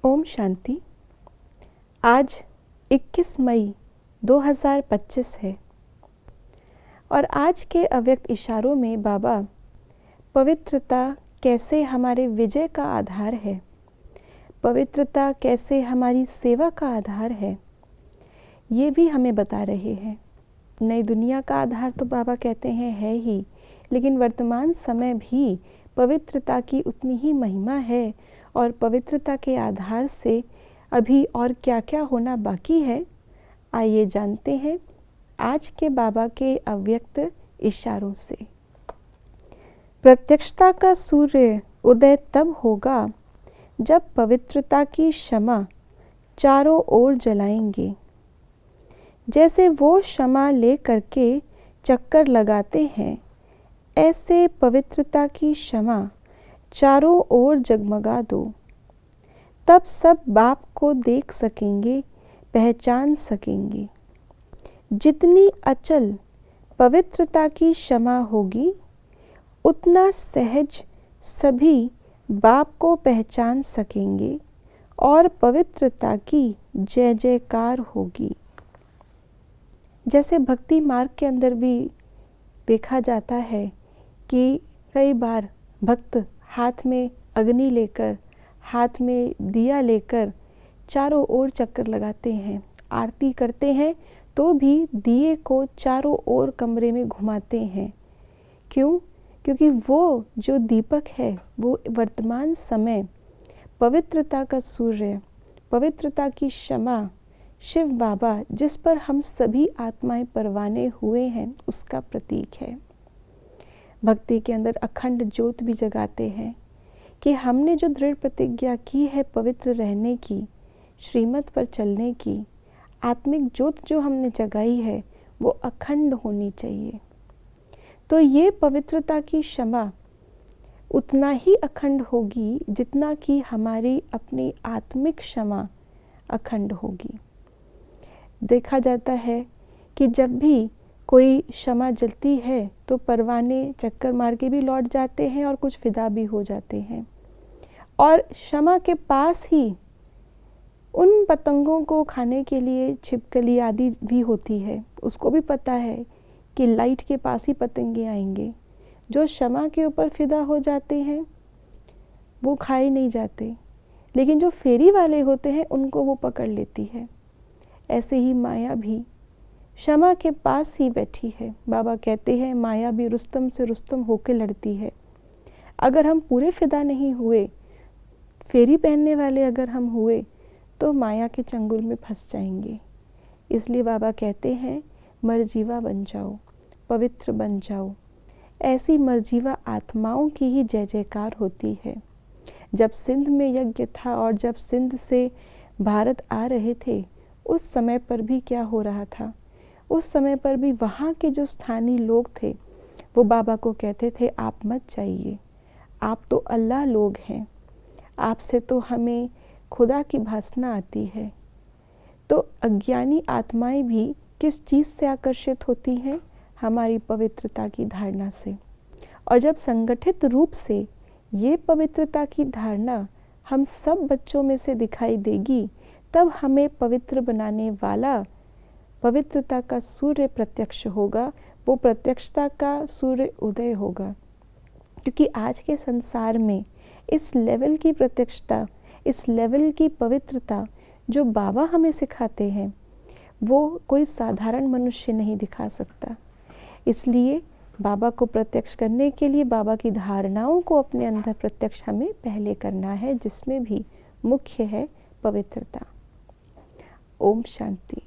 ओम शांति। आज 21 मई 2025 है और आज के अव्यक्त इशारों में बाबा पवित्रता कैसे हमारे विजय का आधार है, पवित्रता कैसे हमारी सेवा का आधार है, ये भी हमें बता रहे हैं। नई दुनिया का आधार तो बाबा कहते हैं है ही, लेकिन वर्तमान समय भी पवित्रता की उतनी ही महिमा है और पवित्रता के आधार से अभी और क्या क्या होना बाकी है, आइए जानते हैं आज के बाबा के अव्यक्त इशारों से। प्रत्यक्षता का सूर्य उदय तब होगा जब पवित्रता की शमा चारों ओर जलाएंगे। जैसे वो शमा ले करके चक्कर लगाते हैं, ऐसे पवित्रता की शमा चारों ओर जगमगा दो। तब सब बाप को देख सकेंगे, पहचान सकेंगे। जितनी अचल पवित्रता की शमा होगी, उतना सहज सभी बाप को पहचान सकेंगे और पवित्रता की जय जयकार होगी। जैसे भक्ति मार्ग के अंदर भी देखा जाता है कि कई बार भक्त हाथ में अग्नि लेकर, हाथ में दिया लेकर चारों ओर चक्कर लगाते हैं, आरती करते हैं तो भी दिए को चारों ओर कमरे में घुमाते हैं। क्यों? क्योंकि वो जो दीपक है वो वर्तमान समय पवित्रता का सूर्य, पवित्रता की शमा, शिव बाबा जिस पर हम सभी आत्माएं परवाने हुए हैं, उसका प्रतीक है। भक्ति के अंदर अखंड ज्योत भी जगाते हैं कि हमने जो दृढ़ प्रतिज्ञा की है पवित्र रहने की, श्रीमत पर चलने की, आत्मिक ज्योत जो हमने जगाई है वो अखंड होनी चाहिए। तो ये पवित्रता की क्षमा उतना ही अखंड होगी जितना कि हमारी अपनी आत्मिक क्षमा अखंड होगी। देखा जाता है कि जब भी कोई क्षमा जलती है तो परवाने चक्कर मार के भी लौट जाते हैं और कुछ फिदा भी हो जाते हैं। और क्षमा के पास ही उन पतंगों को खाने के लिए छिपकली आदि भी होती है। उसको भी पता है कि लाइट के पास ही पतंगे आएंगे। जो क्षमा के ऊपर फिदा हो जाते हैं वो खाए नहीं जाते, लेकिन जो फेरी वाले होते हैं उनको वो पकड़ लेती है। ऐसे ही माया भी क्षमा के पास ही बैठी है। बाबा कहते हैं माया भी रुस्तम से रुस्तम होकर लड़ती है। अगर हम पूरे फिदा नहीं हुए, फेरी पहनने वाले अगर हम हुए, तो माया के चंगुल में फंस जाएंगे। इसलिए बाबा कहते हैं मरजीवा बन जाओ, पवित्र बन जाओ। ऐसी मरजीवा आत्माओं की ही जय जयकार होती है। जब सिंध में यज्ञ था और जब सिंध से भारत आ रहे थे, उस समय पर भी क्या हो रहा था? उस समय पर भी वहाँ के जो स्थानीय लोग थे वो बाबा को कहते थे आप मत जाइए, आप तो अल्लाह लोग हैं, आपसे तो हमें खुदा की भासना आती है। तो अज्ञानी आत्माएं भी किस चीज़ से आकर्षित होती हैं? हमारी पवित्रता की धारणा से। और जब संगठित रूप से ये पवित्रता की धारणा हम सब बच्चों में से दिखाई देगी, तब हमें पवित्र बनाने वाला पवित्रता का सूर्य प्रत्यक्ष होगा। वो प्रत्यक्षता का सूर्य उदय होगा। क्योंकि आज के संसार में इस लेवल की प्रत्यक्षता, इस लेवल की पवित्रता जो बाबा हमें सिखाते हैं, वो कोई साधारण मनुष्य नहीं दिखा सकता। इसलिए बाबा को प्रत्यक्ष करने के लिए बाबा की धारणाओं को अपने अंदर प्रत्यक्ष हमें पहले करना है, जिसमें भी मुख्य है पवित्रता। ओम शांति।